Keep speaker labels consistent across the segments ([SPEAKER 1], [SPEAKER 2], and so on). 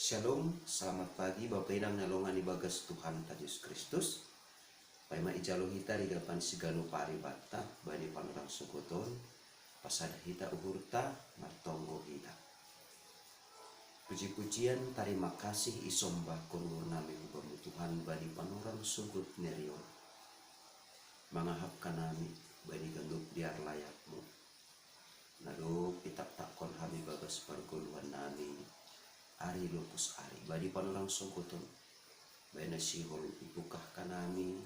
[SPEAKER 1] Shalom, selamat pagi Bapak Idang nalongan ibagas Tuhan Yesus Kristus. Paima ijalo hita rigapan sigano pari bata bani panurang sukoton pasada hita uhurta martonggo hita. Puji-pujian terima kasih isomba konur nami hubamu Tuhan bani panurang sugut nerion. Mangahap kanami bani gandup diar layakmu. Nado pitak takon hami bagas perguluhan nami. Ari lupus ari badi panurang songkoton bana sihol ibukah kanami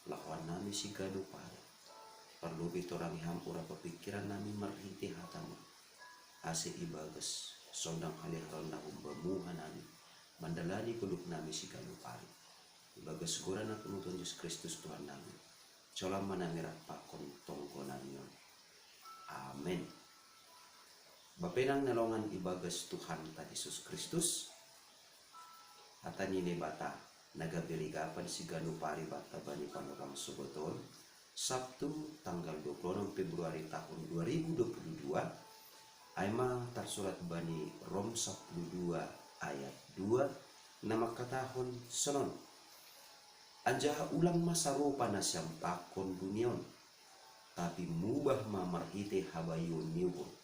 [SPEAKER 1] lawan nami si gadu pare perlu bitorang hampura pepikiran nami marhiti hatamu ase ibagas sondang halih ronda umbamuha nami mandalani kuduk nami si gadu pare ibagas gorana penutuan Yesus Kristus Tuhan nami colam manami rapakon tongko nami amin. Bapenang nalongan ibagas Tuhan ta Yesus Kristus atani ne bata nagabirigapan si ganu pari bata bani panurang suboton Sabtu tanggal 26 Februari tahun 2022 aima tersurat bani Rom 12 ayat 2 nama katahon senon anjaha ulang masa rupa nasyam pakon dunion tapi mubah mamarhite habayun niwon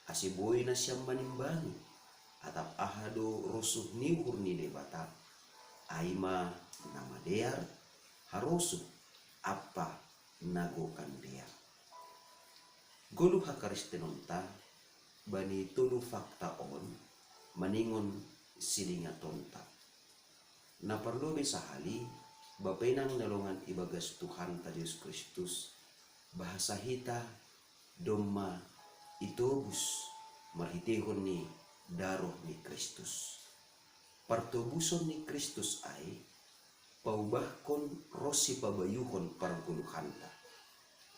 [SPEAKER 1] asiboy na siyang manimbani atap ahado rusuh niwur ni debata aima namadear harusuh apa nagokan dia golu hakaristenonta bani tulu fakta on maningon silinga tonta na perlu bisahali bapenang nalongan ibagas Tuhan ta Yesus Kristus bahasa hita doma itobus marhitehon ni daroh ni Kristus. Partobuson ni Kristus ay paubahkon rosi pabayuhon parguluhanta.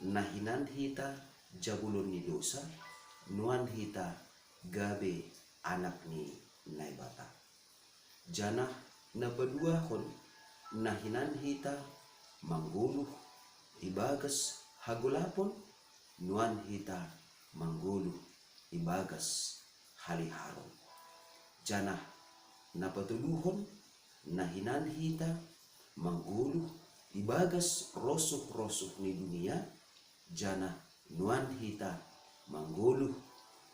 [SPEAKER 1] Nahinan hita jabulon ni dosa, nuan hita gabe anak ni naibata. Janah napaduahon nahinan hita mangguluh ibagas hagulapon nuan hita mangguluh ibagas haliharon janah napatuluhon nahinan hita mangguluh ibagas rosuh-rosuh ni dunia janah nuan hita mangguluh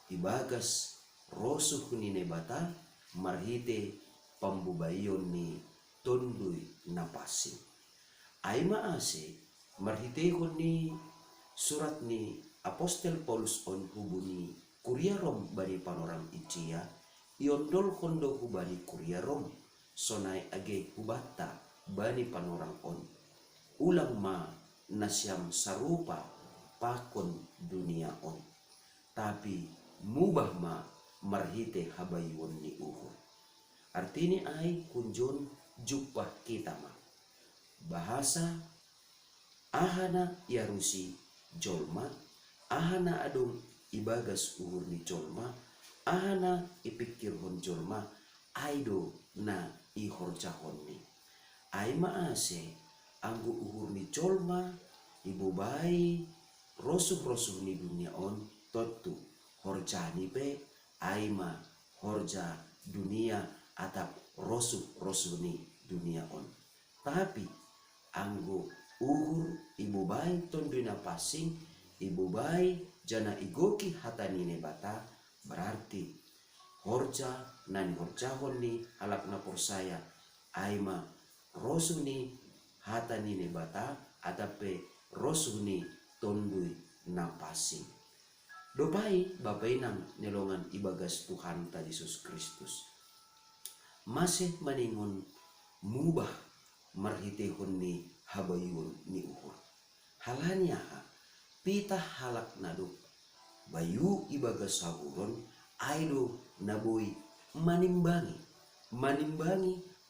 [SPEAKER 1] ibagas rosuh ni nebata marhite pambubayon ni tonduy napasing aima ase marhitehon ni surat ni Apostel Paulus on hubuni kuria rom bani panorang icia iondol kondo hubani kuria rom sonai age hubata bani panorang on ulang ma nasyam sarupa pakon dunia on tapi mubah ma marhite habayun ni uhur artini ay kunjon jupah kita ma bahasa ahana yarusi jolma ahana adong ibagas uhur ni jolma ahana ipikir hon jolma aido na ihorjahon ni ay maase anggo uhur ni jolma ibubai rosuh-rosuh ni dunia on totu horjani pe aima horja dunia atap rosuh-rosuh ni dunia on tapi anggo uhur ibubai tonduna pasing ibubai jana igoki hatani nebata berarti horja nani horjahon ni halak na porsaya aima rosu ni hatani nebata atape rosu ni tondui na pasing dopai bapainang nelongan ibagas Tuhan ta Yesus Kristus masih maningon mubah marhitehon ni habayun ni uhur halanya pita halak naduk bayu ibagas saburon aido naboy manimbangi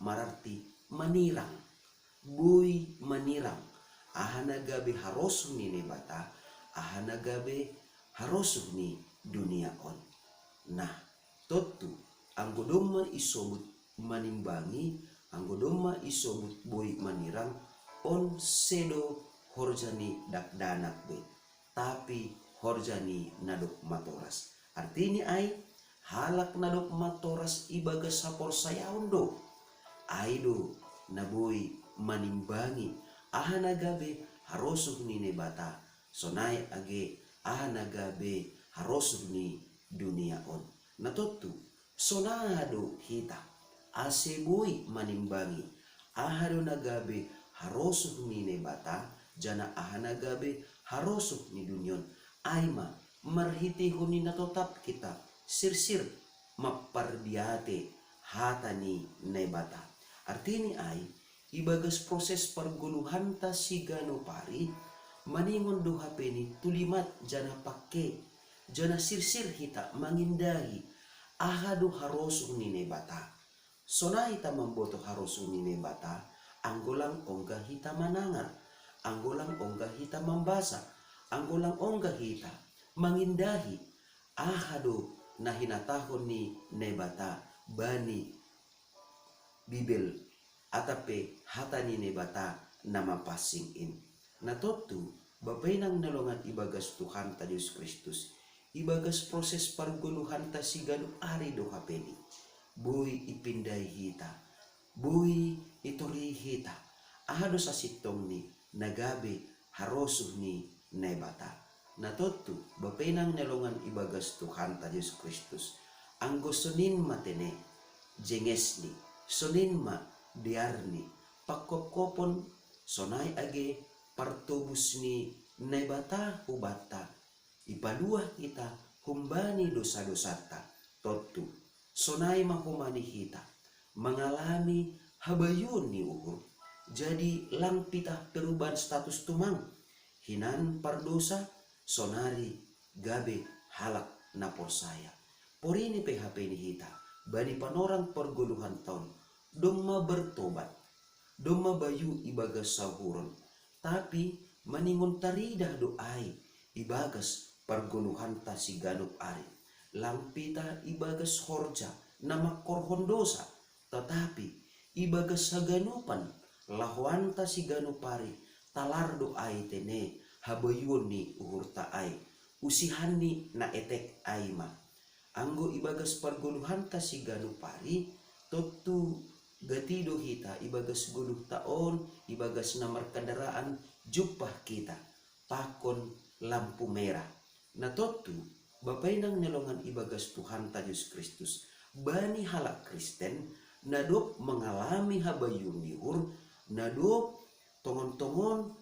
[SPEAKER 1] mararti manirang boy manirang ahana gabe harosu ni nebata ahana gabe harosu ni dunia on nah totu anggodoma isobut manimbangi anggodoma isobut boy manirang on sedo horjani dakdanak be tapi horjani naduk matoras artinya ay halak nadok matoras ibagas sapor sayaundo aido naboi manimbangi ahanagabe harosuh ni nebata sonai age ahanagabe harosuh ni dunia on natotu sonado hita aseboi manimbangi ahado nagabe harosuh ni nebata jana ahanagabe harosuh ni dunion aima marhiti huni natotap kita sir maparbiate hatani nebata artini ai ibagas proses perguluhan ta sigano pari maningon do hapeni tulimat jana pakke jana sir hita mangindahi ahadu harosu ni nebata sonai ta mamboto harosu ni nebata anggolang ongga hita manangar anggolang ongga hita membasa anggolang ongga hita mangindahi ahadu nahinatahon ni nebata bani bibel atape hatani nebata nama passing in natotu bapainang nalongan ibagas Tuhan ta Yesus Kristus ibagas proses parguluhan ta sigano ari do hapeni boy ipinday hita boy itori hita ahado sa sitong ni nagabe harosuh ni nebata natotu bapainang nalongan ibagas Tuhan ta Yesus Kristus anggo sonin matene jengesni sonin ma diarni pakopkopon sonai age partubus ni nebata hubata ipaluah kita humbani dosa-dosata totu sonai mahumani hita mengalami habayun ni uhur jadi lang pitah perubahan status tumang hinan pardosa sonari gabe halak napor saya porini PHP ni hita bani panorang perguluhan tahun doma bertobat doma bayu ibagas sahuron tapi maningon taridah doai ibagas perguluhan ta siganup ari lampita ibagas horja nama korhon dosa tetapi ibagas saganupan lahuan ta siganup ari talar doai tene habayun ni uhur taai usihan ni na etek aima anggo ibagas perguluhan ta siganup ari totu gatido hita ibagas guluh taon ibagas namar kendaraan jupah kita pakon lampu merah natotu bapainang nelongan ibagas Tuhan ta Yesus Kristus bani halak Kristen nadop mengalami habayun nihur nadop tongon-tongon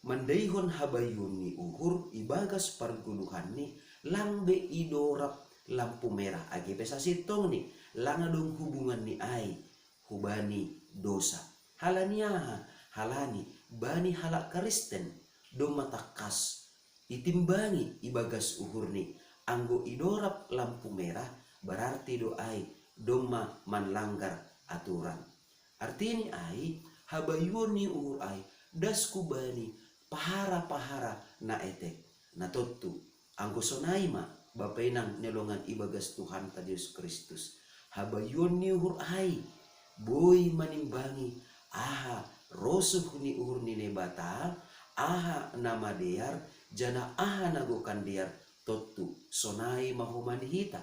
[SPEAKER 1] mandaihon habayun ni uhur ibagas perguluhan ni langbe idorap lampu merah age pesa sitong ni langadong hubungan ni ai hubani dosa halaniaha halani bani halak Kristen do matakas itimbangi ibagas uhur ni anggo idorap lampu merah berarti do ai doma manlanggar aturan artini ai habayun ni uhur ai dasku bani pahara-pahara na etek na totu anggo sonaima bapainang nelongan ibagas Tuhan ta Yesus Kristus habayun ni uhur ai boy manimbangi aha rosuh ni uhur ni nebata aha nama dear jana aha nagokan dear totu sonai mahumani hita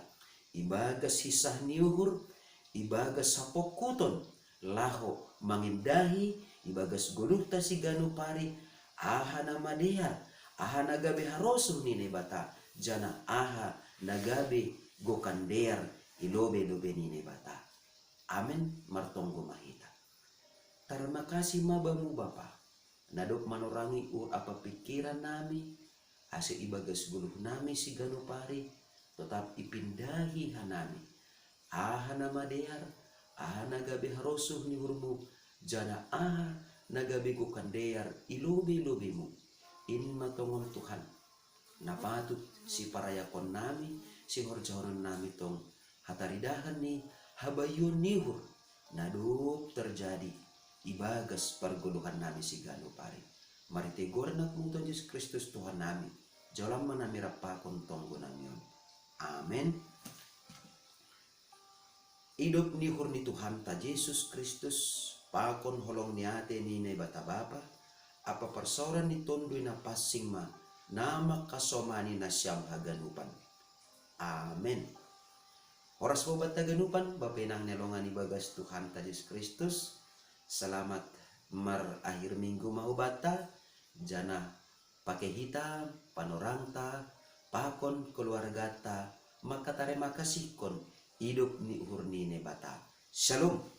[SPEAKER 1] ibagas hisah ni uhur ibagas sapokuton laho mangindahi ibagas guluh ta siganu pari aha nama dear aha nagabe harosuh ni nebata jana aha nagabe gokan dear ilobe-lobe ni nebata amen martonggo mahita terima kasih mabamu Bapa nadok manorangi apa pikiran nami ase ibagas guluh nami sigano pari tetap ipindahi hanami aha nama dear aha nagabe harosuh ni hurmu jana aha nagabe gokan dear ilobe-lobemu ini matongon Tuhan napatut si parayakon nami si horjahonan nami tong hataridahan ni habayun nihur naduk terjadi ibagas perguluhan nami sigano pari mari tegoran nak mungton Yesus Kristus Tuhan nami jalan manamira pakon tonggo namion amen hidup nihur ni Tuhan ta Yesus Kristus pakon holong niate ni nebata Bapa apa persoalan ni tondoi na passing ma nama kasomani na siyang haganupan amen. Horas mo bata ganupan, bapenang nelongan ibagas Tuhan ta Yesus Kristus. Selamat akhir minggu mau bata, jana pakai hitam, panorangta, pakon keluarga ta, maka terima kasih kon hidup ni uhur ni ne bata. Shalom.